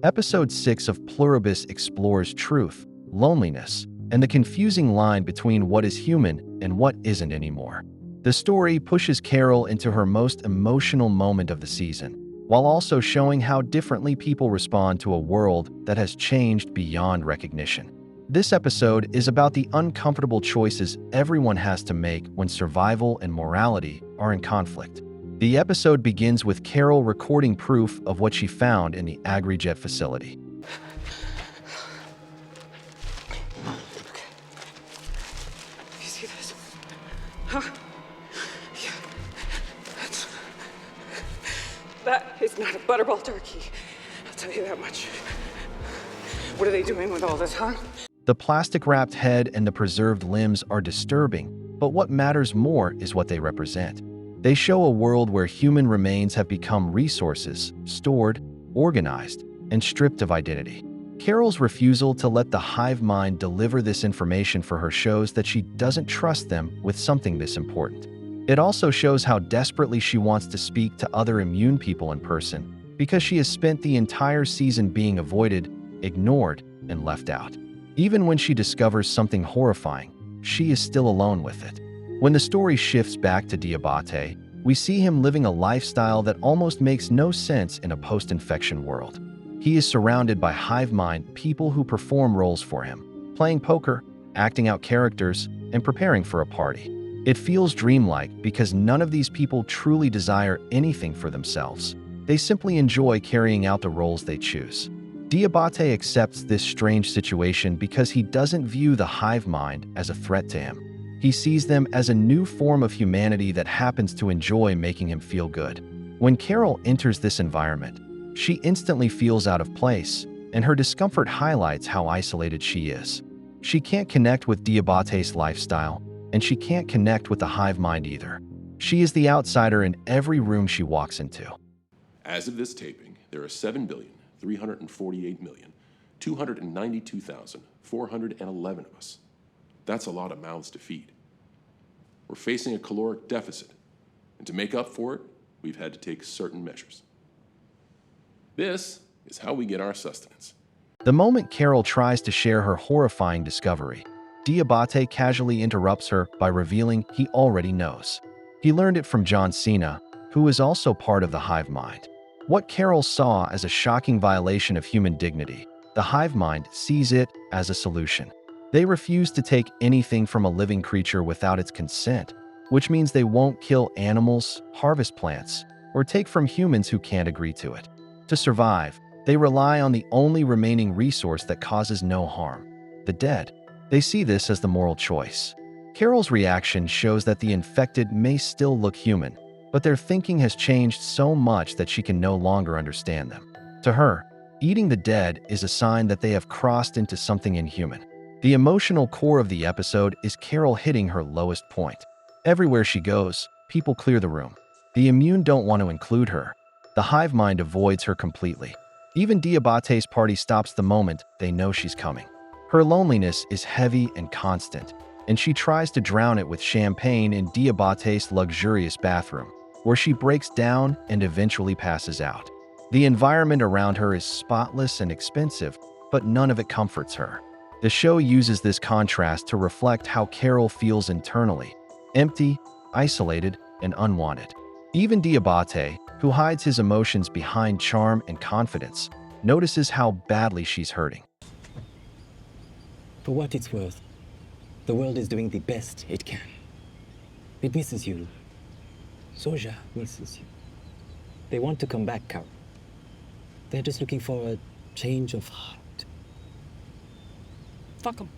Episode 6 of Pluribus explores truth, loneliness, and the confusing line between what is human and what isn't anymore. The story pushes Carol into her most emotional moment of the season, while also showing how differently people respond to a world that has changed beyond recognition. This episode is about the uncomfortable choices everyone has to make when survival and morality are in conflict. The episode begins with Carol recording proof of what she found in the Agri-Jet facility. Okay. You see this? Huh? Yeah. That is not a Butterball turkey. I'll tell you that much. What are they doing with all this, huh? The plastic-wrapped head and the preserved limbs are disturbing, but what matters more is what they represent. They show a world where human remains have become resources, stored, organized, and stripped of identity. Carol's refusal to let the hive-mind deliver this information for her shows that she doesn't trust them with something this important. It also shows how desperately she wants to speak to other immune people in person, because she has spent the entire season being avoided, ignored, and left out. Even when she discovers something horrifying, she is still alone with it. When the story shifts back to Diabate, we see him living a lifestyle that almost makes no sense in a post-infection world. He is surrounded by hive-mind people who perform roles for him, playing poker, acting out characters, and preparing for a party. It feels dreamlike because none of these people truly desire anything for themselves. They simply enjoy carrying out the roles they choose. Diabate accepts this strange situation because he doesn't view the hive-mind as a threat to him. He sees them as a new form of humanity that happens to enjoy making him feel good. When Carol enters this environment, she instantly feels out of place, and her discomfort highlights how isolated she is. She can't connect with Diabate's lifestyle, and she can't connect with the hive mind either. She is the outsider in every room she walks into. As of this taping, there are 7,348,292,411 of us. That's a lot of mouths to feed. We're facing a caloric deficit, and to make up for it, we've had to take certain measures. This is how we get our sustenance. The moment Carol tries to share her horrifying discovery, Diabate casually interrupts her by revealing he already knows. He learned it from John Cena, who is also part of the hive mind. What Carol saw as a shocking violation of human dignity, the hive mind sees it as a solution. They refuse to take anything from a living creature without its consent, which means they won't kill animals, harvest plants, or take from humans who can't agree to it. To survive, they rely on the only remaining resource that causes no harm, the dead. They see this as the moral choice. Carol's reaction shows that the infected may still look human, but their thinking has changed so much that she can no longer understand them. To her, eating the dead is a sign that they have crossed into something inhuman. The emotional core of the episode is Carol hitting her lowest point. Everywhere she goes, people clear the room. The immune don't want to include her. The hive mind avoids her completely. Even Diabate's party stops the moment they know she's coming. Her loneliness is heavy and constant, and she tries to drown it with champagne in Diabate's luxurious bathroom, where she breaks down and eventually passes out. The environment around her is spotless and expensive, but none of it comforts her. The show uses this contrast to reflect how Carol feels internally, empty, isolated, and unwanted. Even Diabate, who hides his emotions behind charm and confidence, notices how badly she's hurting. For what it's worth, the world is doing the best it can. It misses you. Soja misses you. They want to come back, Carol. They're just looking for a change of heart. Fuck 'em.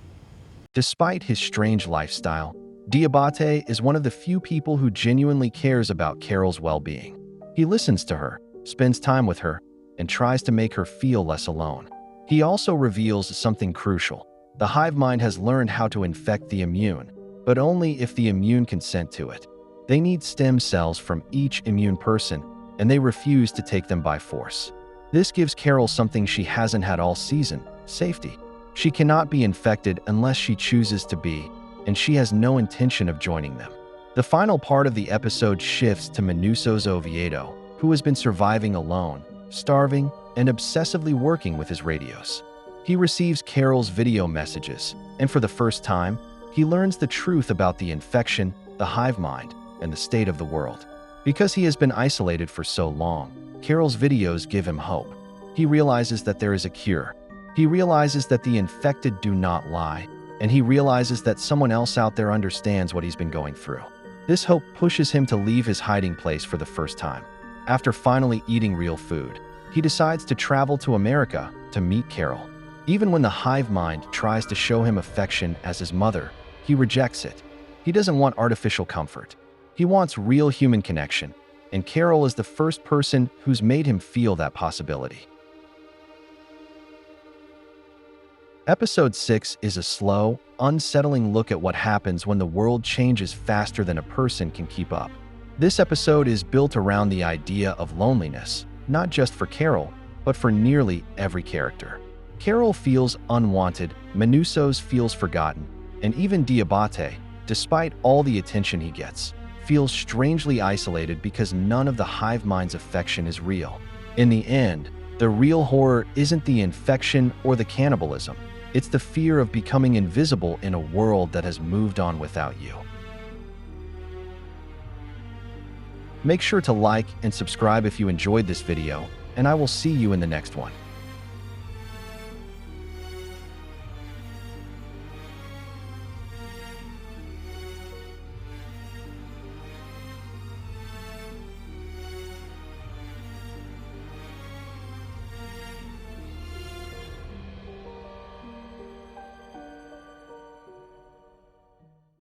Despite his strange lifestyle, Diabate is one of the few people who genuinely cares about Carol's well-being. He listens to her, spends time with her, and tries to make her feel less alone. He also reveals something crucial. The hive mind has learned how to infect the immune, but only if the immune consent to it. They need stem cells from each immune person, and they refuse to take them by force. This gives Carol something she hasn't had all season: safety. She cannot be infected unless she chooses to be, and she has no intention of joining them. The final part of the episode shifts to Manousos Oviedo, who has been surviving alone, starving, and obsessively working with his radios. He receives Carol's video messages, and for the first time, he learns the truth about the infection, the hive mind, and the state of the world. Because he has been isolated for so long, Carol's videos give him hope. He realizes that there is a cure. He realizes that the infected do not lie, and he realizes that someone else out there understands what he's been going through. This hope pushes him to leave his hiding place for the first time. After finally eating real food, he decides to travel to America to meet Carol. Even when the hive mind tries to show him affection as his mother, he rejects it. He doesn't want artificial comfort. He wants real human connection, and Carol is the first person who's made him feel that possibility. Episode 6 is a slow, unsettling look at what happens when the world changes faster than a person can keep up. This episode is built around the idea of loneliness, not just for Carol, but for nearly every character. Carol feels unwanted, Manousos feels forgotten, and even Diabate, despite all the attention he gets, feels strangely isolated because none of the hive mind's affection is real. In the end, the real horror isn't the infection or the cannibalism. It's the fear of becoming invisible in a world that has moved on without you. Make sure to like and subscribe if you enjoyed this video, and I will see you in the next one.